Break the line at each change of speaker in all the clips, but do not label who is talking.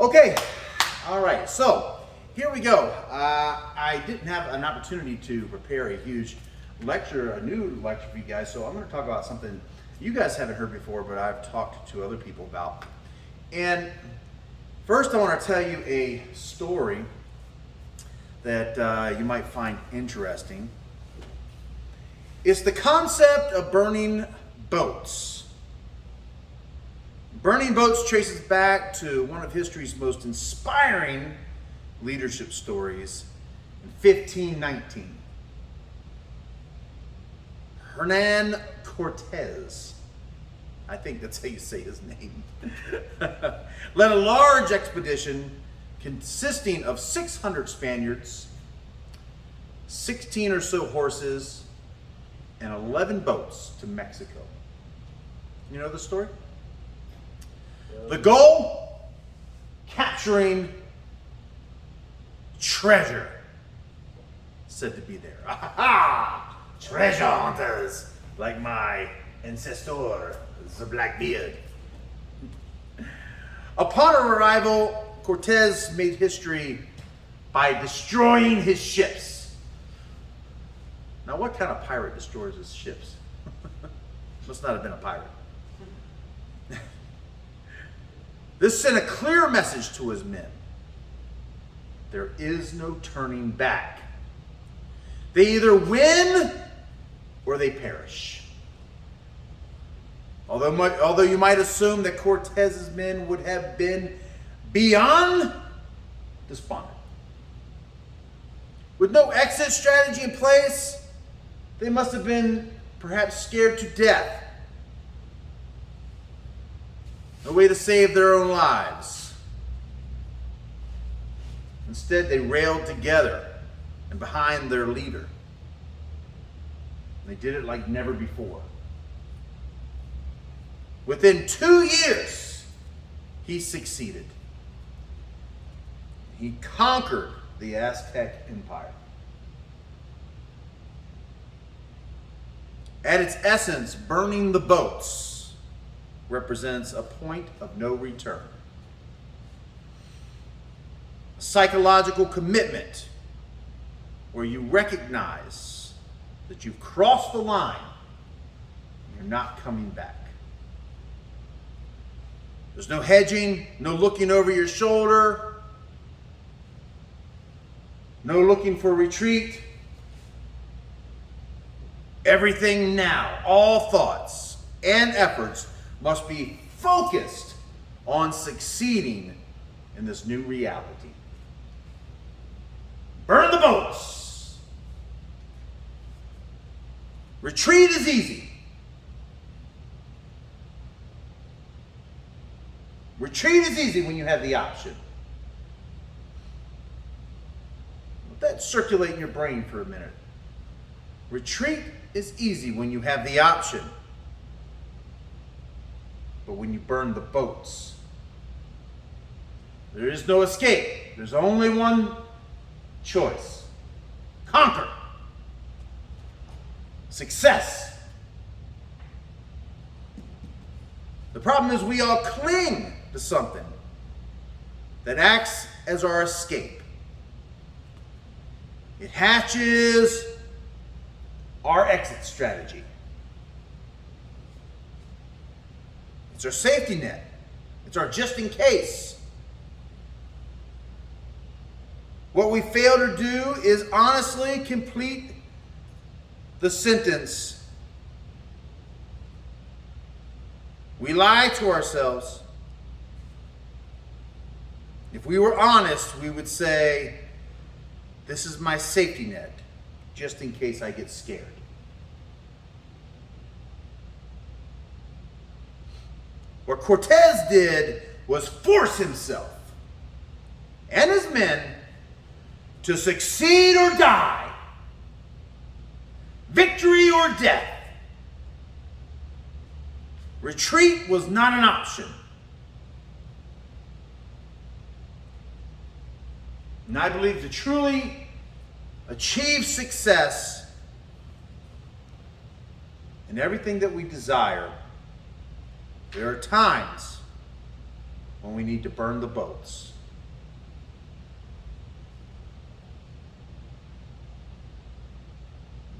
Okay, all right, so here we go. I didn't have an opportunity to prepare a huge lecture, a new lecture for you guys, so I'm going to talk about something you guys haven't heard before, but I've talked to other people about. And first I want to tell you a story that you might find interesting. It's the concept of burning boats. Burning boats traces back to one of history's most inspiring leadership stories in 1519. Hernan Cortez, I think that's how you say his name, led a large expedition consisting of 600 Spaniards, 16 or so horses, and 11 boats to Mexico. You know the story? The goal? Capturing treasure. Said to be there. Aha! Treasure hunters, like my ancestor, the Blackbeard. Upon arrival, Cortez made history by destroying his ships. Now, what kind of pirate destroys his ships? Must not have been a pirate. This sent a clear message to his men. There is no turning back. They either win or they perish. Although you might assume that Cortez's men would have been beyond despondent. With no exit strategy in place, they must have been perhaps scared to death. No way to save their own lives. Instead, they railed together and behind their leader. They did it like never before. Within 2 years, he succeeded. He conquered the Aztec Empire. At its essence, burning the boats represents a point of no return. A psychological commitment where you recognize that you've crossed the line and you're not coming back. There's no hedging, no looking over your shoulder, no looking for retreat. Everything now, all thoughts and efforts must be focused on succeeding in this new reality. Burn the boats. Retreat is easy. Retreat is easy when you have the option. Let that circulate in your brain for a minute. Retreat is easy when you have the option. But when you burn the boats, there is no escape. There's only one choice. Conquer. Success. The problem is we all cling to something that acts as our escape. It hatches our exit strategy. It's our safety net. It's our just in case. What we fail to do is honestly complete the sentence. We lie to ourselves. If we were honest, we would say, this is my safety net, just in case I get scared. What Cortez did was force himself and his men to succeed or die, victory or death. Retreat was not an option. And I believe to truly achieve success in everything that we desire, there are times when we need to burn the boats.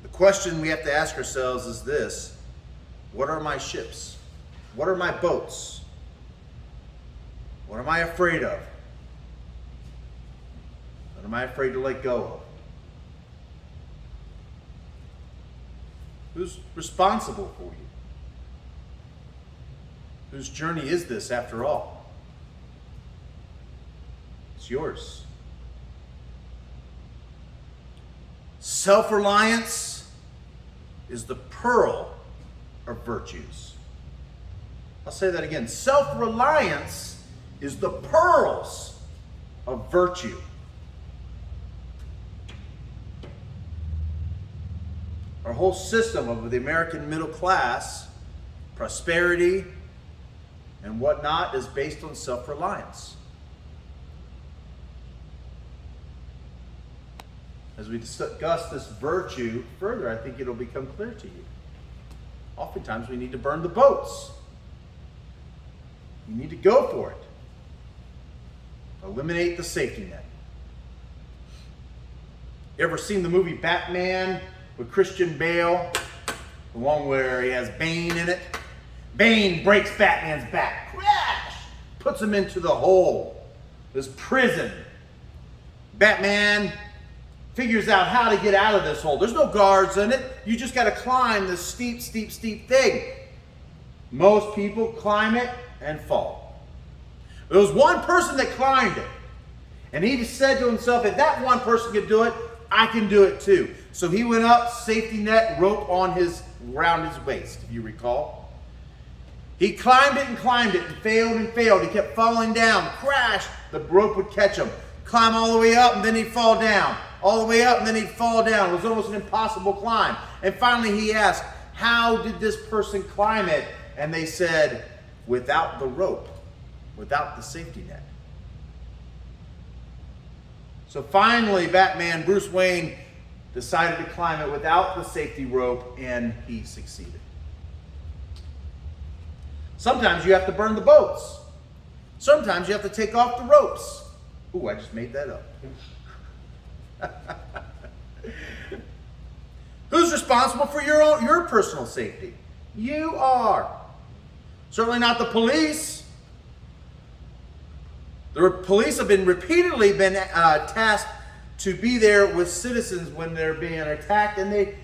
The question we have to ask ourselves is this: what are my ships? What are my boats? What am I afraid of? What am I afraid to let go of? Who's responsible for you? Whose journey is this after all? It's yours. Self-reliance is the pearl of virtues. I'll say that again. Self-reliance is the pearls of virtue. Our whole system of the American middle class, prosperity, and whatnot is based on self-reliance. As we discuss this virtue further, I think it'll become clear to you. Oftentimes we need to burn the boats. You need to go for it. Eliminate the safety net. You ever seen the movie Batman with Christian Bale? The one where he has Bane in it. Bane breaks Batman's back. Crash! Puts him into the hole. This prison. Batman figures out how to get out of this hole. There's no guards in it. You just got to climb this steep, steep, steep thing. Most people climb it and fall. There was one person that climbed it. And he said to himself, if that one person could do it, I can do it too. So he went up, safety net, rope around his waist, if you recall. He climbed it and failed and failed. He kept falling down, crashed, the rope would catch him. Climb all the way up and then he'd fall down. All the way up and then he'd fall down. It was almost an impossible climb. And finally he asked, how did this person climb it? And they said, without the rope, without the safety net. So finally, Batman, Bruce Wayne, decided to climb it without the safety rope, and he succeeded. Sometimes you have to burn the boats. Sometimes you have to take off the ropes. Ooh, I just made that up. Who's responsible for your personal safety? You are. Certainly not the police. The police have repeatedly been tasked to be there with citizens when they're being attacked, and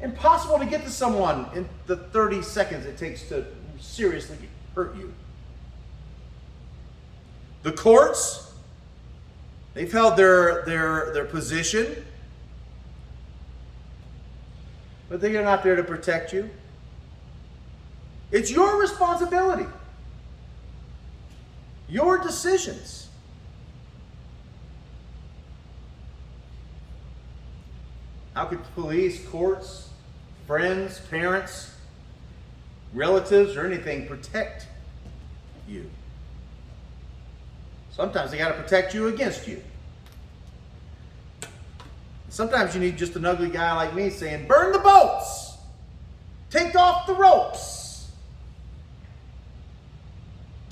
impossible to get to someone in the 30 seconds it takes to seriously hurt you. The courts, they've held their position, but they are not there to protect you. It's your responsibility. Your decisions. How could police, courts, friends, parents, relatives, or anything protect you? Sometimes they got to protect you against you. Sometimes you need just an ugly guy like me saying, burn the boats! Take off the ropes!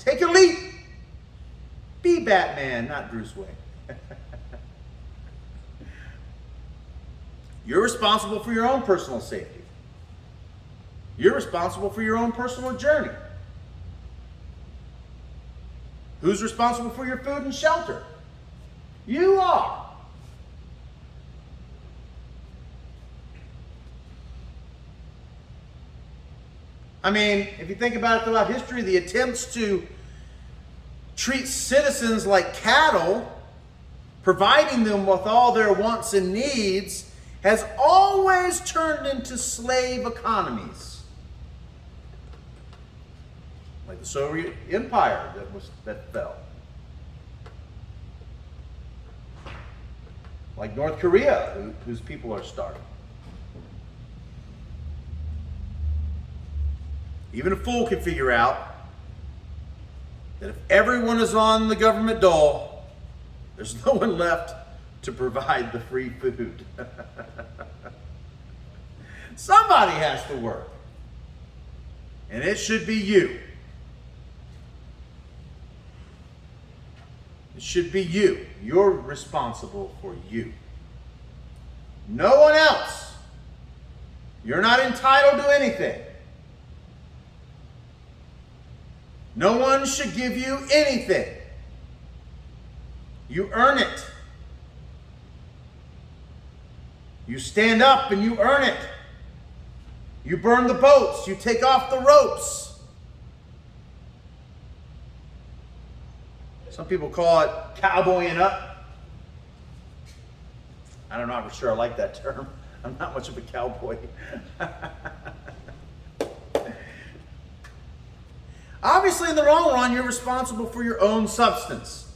Take a leap! Be Batman, not Bruce Wayne. You're responsible for your own personal safety. You're responsible for your own personal journey. Who's responsible for your food and shelter? You are. I mean, if you think about it throughout history, the attempts to treat citizens like cattle, providing them with all their wants and needs, has always turned into slave economies. Like the Soviet Empire that fell. Like North Korea, whose people are starving. Even a fool can figure out that if everyone is on the government dole, there's no one left to provide the free food. Somebody has to work. And it should be you. It should be you. You're responsible for you. No one else. You're not entitled to anything. No one should give you anything. You earn it. You stand up and you earn it. You burn the boats. You take off the ropes. Some people call it cowboying up. I don't know, I'm sure I like that term. I'm not much of a cowboy. Obviously, in the long run, you're responsible for your own substance.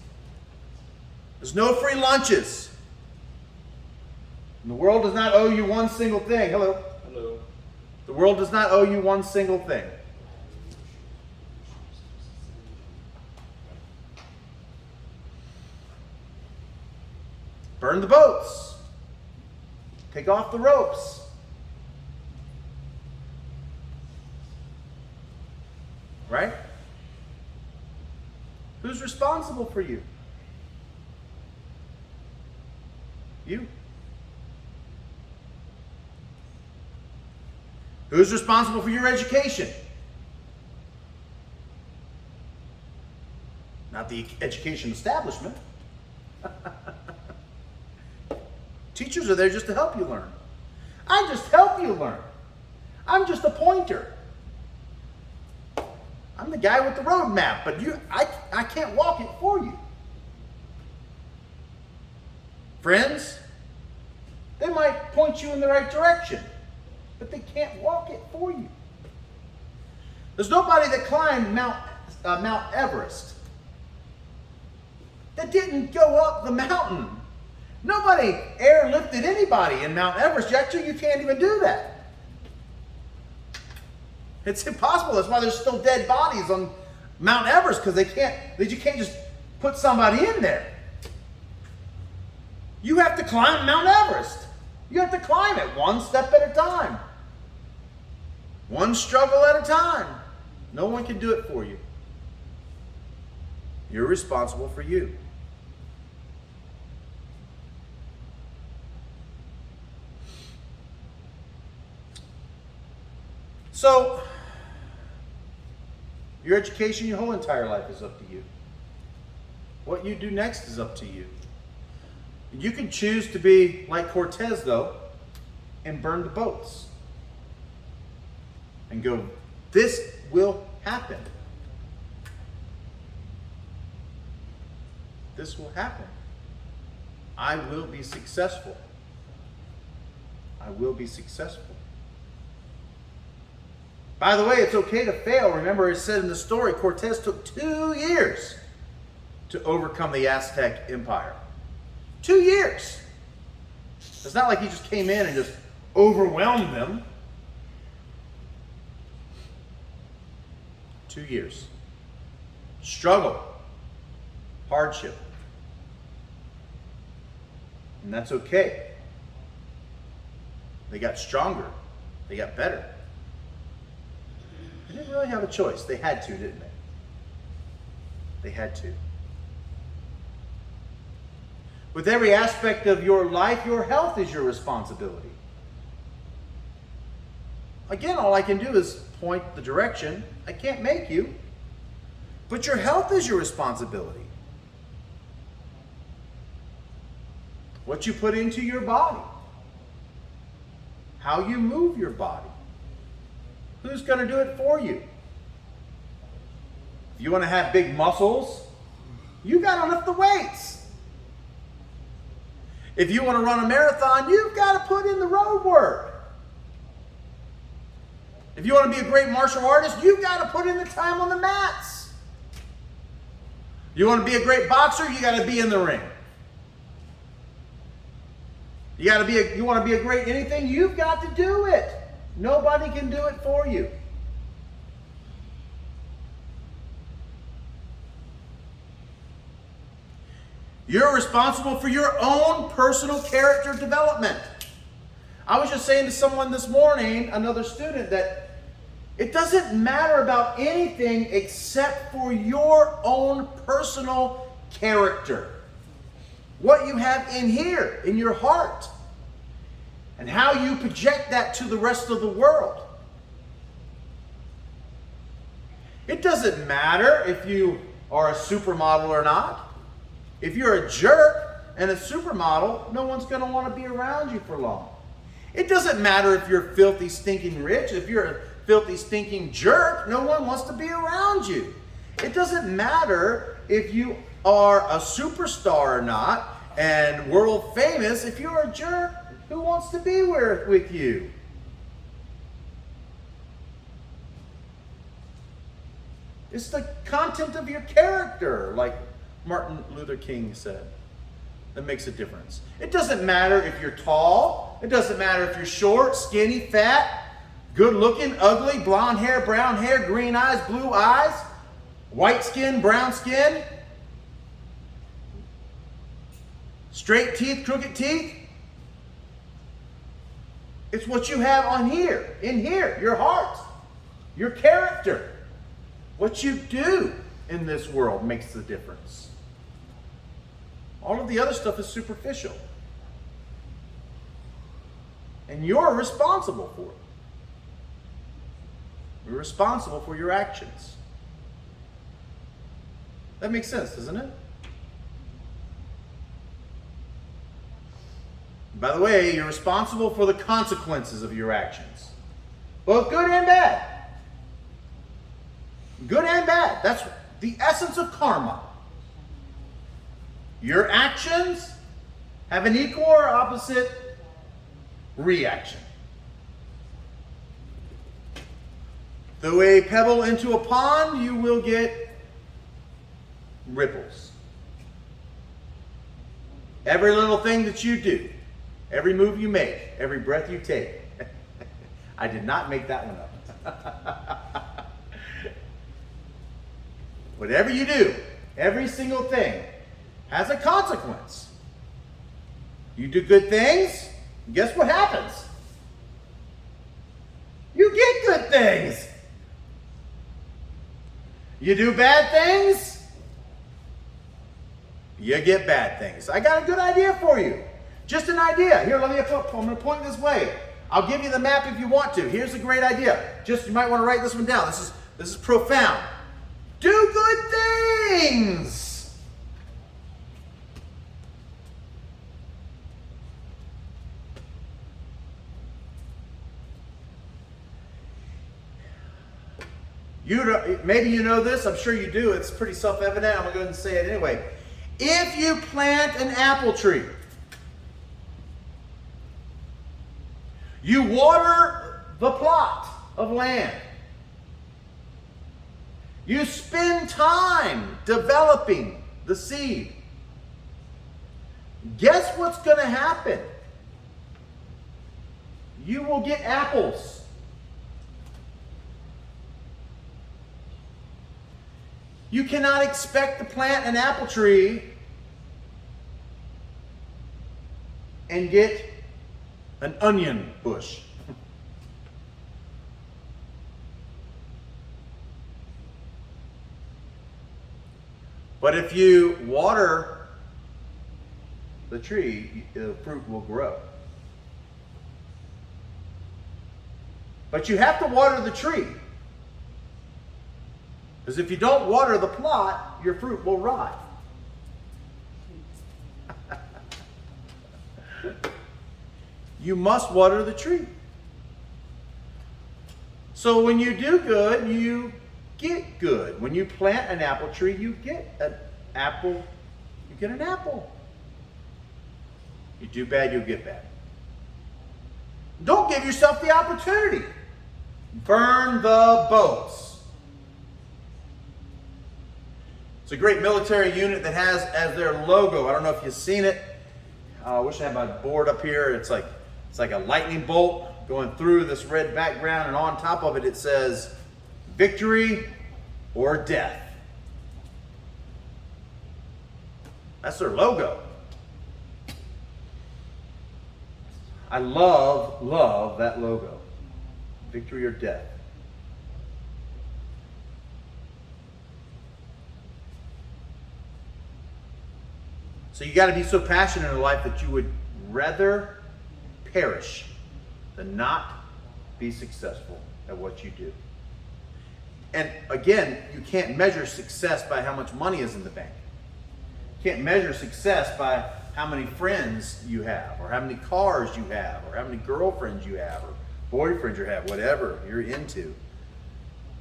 There's no free lunches. And the world does not owe you one single thing. Hello.
Hello.
The world does not owe you one single thing. Burn the boats. Take off the ropes. Right? Who's responsible for you? You. Who's responsible for your education? Not the education establishment. Teachers are there just to help you learn. I just help you learn. I'm just a pointer. I'm the guy with the roadmap, but I can't walk it for you. Friends, they might point you in the right direction, but they can't walk it for you. There's nobody that climbed Mount Everest that didn't go up the mountain. Nobody airlifted anybody in Mount Everest. Actually, you can't even do that. It's impossible. That's why there's still dead bodies on Mount Everest, because you can't just put somebody in there. You have to climb Mount Everest. You have to climb it one step at a time. One struggle at a time. No one can do it for you. You're responsible for you. So, your education, your whole entire life is up to you. What you do next is up to you. You can choose to be like Cortez, though, and burn the boats. And go, this will happen. This will happen. I will be successful. I will be successful. By the way, it's okay to fail. Remember, it said in the story, Cortez took 2 years to overcome the Aztec Empire. 2 years. It's not like he just came in and just overwhelmed them. 2 years. Struggle. Hardship. And that's okay. They got stronger. They got better. They didn't really have a choice. They had to, didn't they? They had to. With every aspect of your life, your health is your responsibility. Again, all I can do is point the direction. I can't make you. But your health is your responsibility. What you put into your body. How you move your body. Who's going to do it for you? If you want to have big muscles, you got to lift the weights. If you want to run a marathon, you've got to put in the road work. If you want to be a great martial artist, you've got to put in the time on the mats. You want to be a great boxer, you got to be in the ring. You want to be a great anything, you've got to do it. Nobody can do it for you. You're responsible for your own personal character development. I was just saying to someone this morning, another student, that it doesn't matter about anything except for your own personal character. What you have in here, in your heart. And how you project that to the rest of the world. It doesn't matter if you are a supermodel or not. If you're a jerk and a supermodel, no one's going to want to be around you for long. It doesn't matter if you're filthy, stinking rich. If you're a filthy, stinking jerk, no one wants to be around you. It doesn't matter if you are a superstar or not and world famous. If you're a jerk, who wants to be with you? It's the content of your character, like Martin Luther King said, that makes a difference. It doesn't matter if you're tall. It doesn't matter if you're short, skinny, fat, good looking, ugly, blonde hair, brown hair, green eyes, blue eyes, white skin, brown skin, straight teeth, crooked teeth. It's what you have on here, in here, your heart, your character. What you do in this world makes the difference. All of the other stuff is superficial. And you're responsible for it. You're responsible for your actions. That makes sense, doesn't it? By the way, you're responsible for the consequences of your actions, both good and bad. Good and bad. That's the essence of karma. Your actions have an equal or opposite reaction. Throw a pebble into a pond, you will get ripples. Every little thing that you do, every move you make, every breath you take. I did not make that one up. Whatever you do, every single thing has a consequence. You do good things, guess what happens? You get good things. You do bad things, you get bad things. I got a good idea for you. Just an idea. Here, I'm going to point this way. I'll give you the map if you want to. Here's a great idea. You might want to write this one down. This is profound. Do good things. Maybe you know this. I'm sure you do. It's pretty self-evident. I'm going to go ahead and say it anyway. If you plant an apple tree, you water the plot of land, you spend time developing the seed, guess what's going to happen? You will get apples. You cannot expect to plant an apple tree and get an onion bush. But if you water the tree, the fruit will grow. But you have to water the tree. Because if you don't water the plot, your fruit will rot. You must water the tree. So when you do good, you get good. When you plant an apple tree, you get an apple. You get an apple. You do bad, you'll get bad. Don't give yourself the opportunity. Burn the boats. It's a great military unit that has as their logo, I don't know if you've seen it. I wish I had my board up here. It's like a lightning bolt going through this red background, and on top of it, it says victory or death. That's their logo. I love that logo. Victory or death. So you got to be so passionate in life that you would rather perish than not be successful at what you do. And again, you can't measure success by how much money is in the bank. You can't measure success by how many friends you have, or how many cars you have, or how many girlfriends you have, or boyfriends you have, whatever you're into.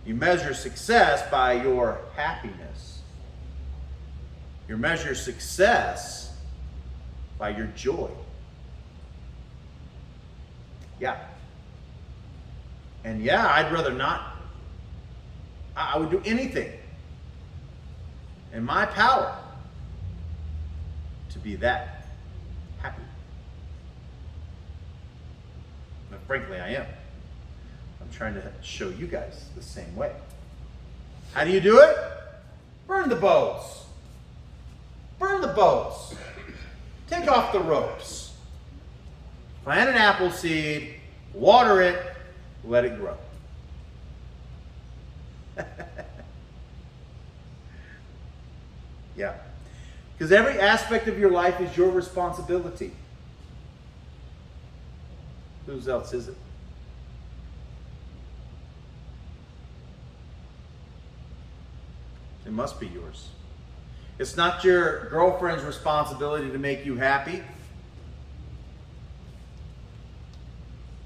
You measure success by your happiness. You measure success by your joy. Yeah. And yeah, I'd rather not. I would do anything in my power to be that happy. And frankly, I am. I'm trying to show you guys the same way. How do you do it? Burn the boats. Burn the boats. Take off the ropes. Plant an apple seed, water it, let it grow. Yeah. Because every aspect of your life is your responsibility. Whose else is it? It must be yours. It's not your girlfriend's responsibility to make you happy.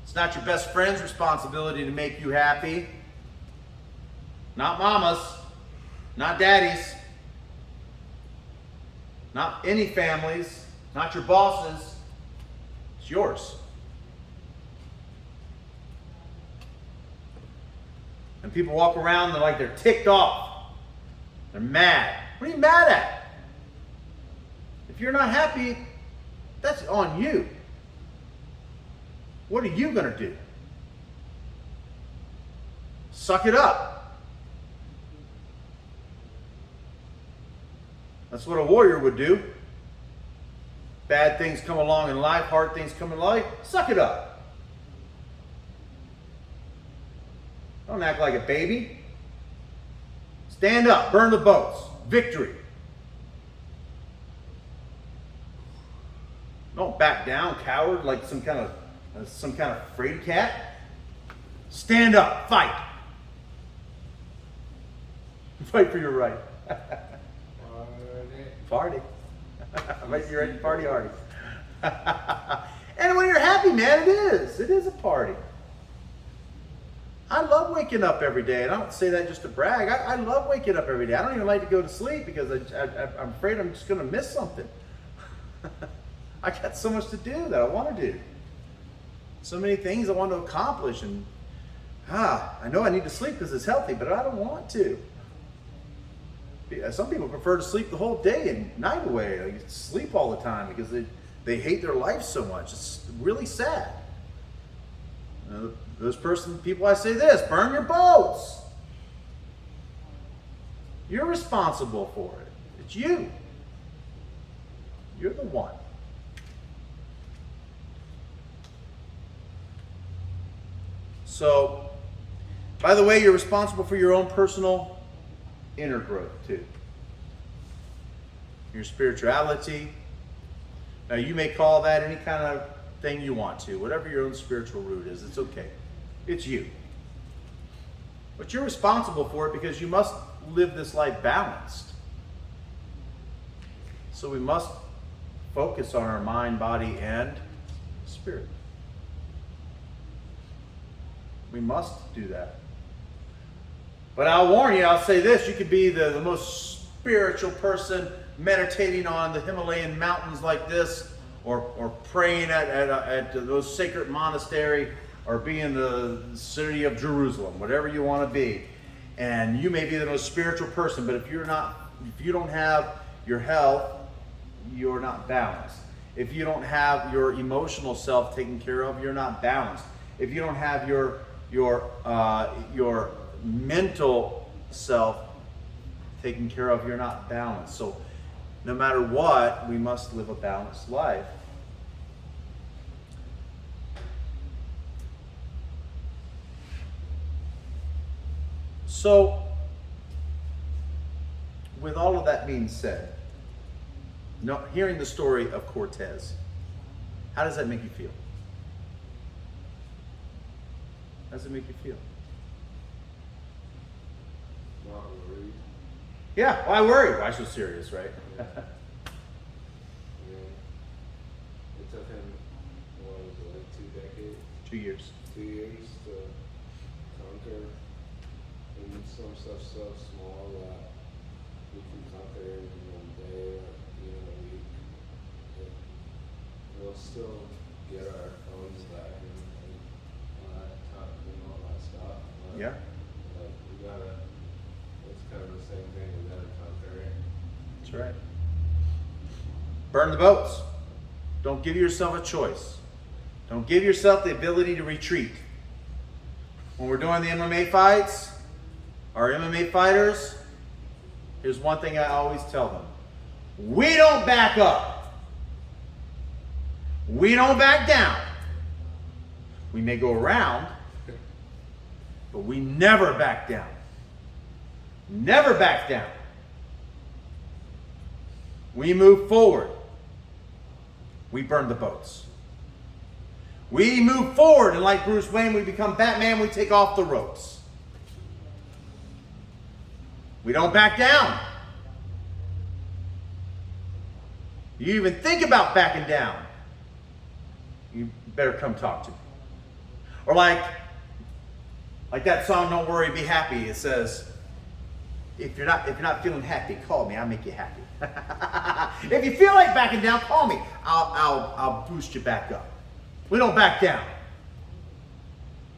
It's not your best friend's responsibility to make you happy. Not mama's, not daddy's, not any family's, not your boss's. It's yours. And people walk around, they're like they're ticked off. They're mad. What are you mad at? If you're not happy, that's on you. What are you going to do? Suck it up. That's what a warrior would do. Bad things come along in life, hard things come in life, suck it up. Don't act like a baby. Stand up, burn the boats. Victory. Don't back down, coward, like some kind of fraidy cat. Stand up, fight. Fight for your right. Party. I bet you're ready to party hardy. And when you're happy, man, it is. It is a party. I love waking up every day, and I don't say that just to brag. I love waking up every day. I don't even like to go to sleep because I'm afraid I'm just going to miss something. I got so much to do that I want to do. So many things I want to accomplish, and I know I need to sleep because it's healthy, but I don't want to. Some people prefer to sleep the whole day and night away. They sleep all the time because they hate their life so much. It's really sad. People, I say this, burn your boats. You're responsible for it. It's you. You're the one. So, by the way, you're responsible for your own personal inner growth too. Your spirituality. Now you may call that any kind of thing you want to. Whatever your own spiritual root is, it's okay. It's you. But you're responsible for it because you must live this life balanced. So we must focus on our mind, body, and spirit. We must do that. But I'll warn you, I'll say this, you could be the most spiritual person meditating on the Himalayan mountains like this, or praying at those sacred monastery, or be in the city of Jerusalem, whatever you want to be. And you may be the most spiritual person, but if you don't have your health, you're not balanced. If you don't have your emotional self taken care of, you're not balanced. If you don't have your mental self taken care of, you're not balanced. So no matter what, we must live a balanced life. So with all of that being said, No, hearing the story of Cortez, how does that make you feel? How does it make you feel?
Not worried.
Yeah, why worry? Why so serious, right?
Yeah. It took him, what was it, like 2 decades?
2 years.
2 years to conquer. And some stuff so small that we can conquer it in 1 day or even a week. We'll still get our phones back and all that time, all that stuff. But,
Yeah.
like, we gotta, it's kind of the same thing, we gotta conquer it.
That's right. Burn the boats. Don't give yourself a choice. Don't give yourself the ability to retreat. When we're doing the MMA fights, our MMA fighters, here's one thing I always tell them. We don't back up. We don't back down. We may go around, but we never back down. Never back down. We move forward. We burn the boats. We move forward, and like Bruce Wayne, we become Batman, we take off the ropes. We don't back down. You even think about backing down, you better come talk to me. Or like that song, Don't Worry, Be Happy. It says, if you're not feeling happy, call me, I'll make you happy. If you feel like backing down, call me. I'll boost you back up. We don't back down.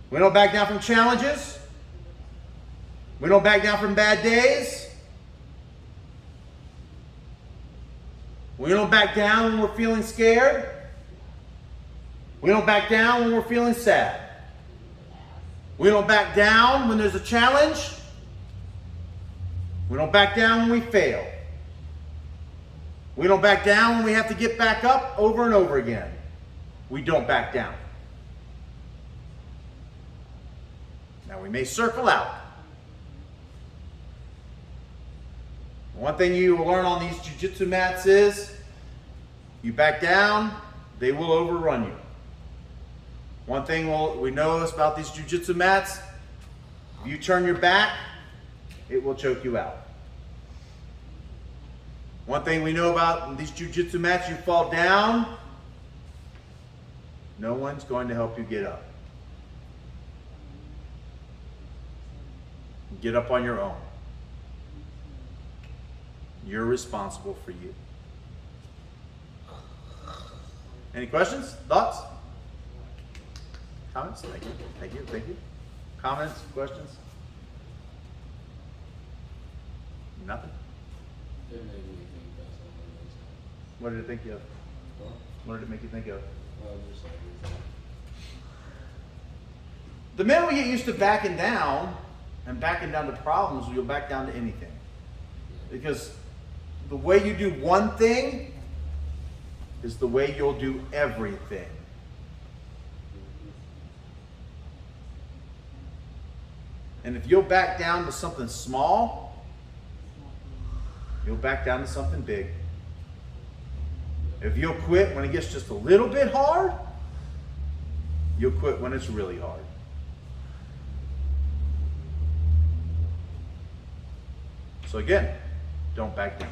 We don't back down from challenges. We don't back down from bad days. We don't back down when we're feeling scared. We don't back down when we're feeling sad. We don't back down when there's a challenge. We don't back down when we fail. We don't back down when we have to get back up over and over again. We don't back down. Now we may circle out. One thing you will learn on these jiu-jitsu mats is you back down, they will overrun you. One thing we know about these jiu-jitsu mats, if you turn your back, it will choke you out. One thing we know about these jiu-jitsu mats, you fall down, no one's going to help you get up. Get up on your own. You're responsible for you. Any questions? Thoughts? Comments? Thank you. Thank you. Thank you. Comments? Questions? Nothing?
It made me think about something else.
What did it think of?
Huh?
What did it make you think of?
Well, just everything.
The minute we get used to backing down and backing down to problems, you'll back down to anything. Because the way you do one thing is the way you'll do everything. And if you'll back down to something small, you'll back down to something big. If you'll quit when it gets just a little bit hard, you'll quit when it's really hard. So again, don't back down.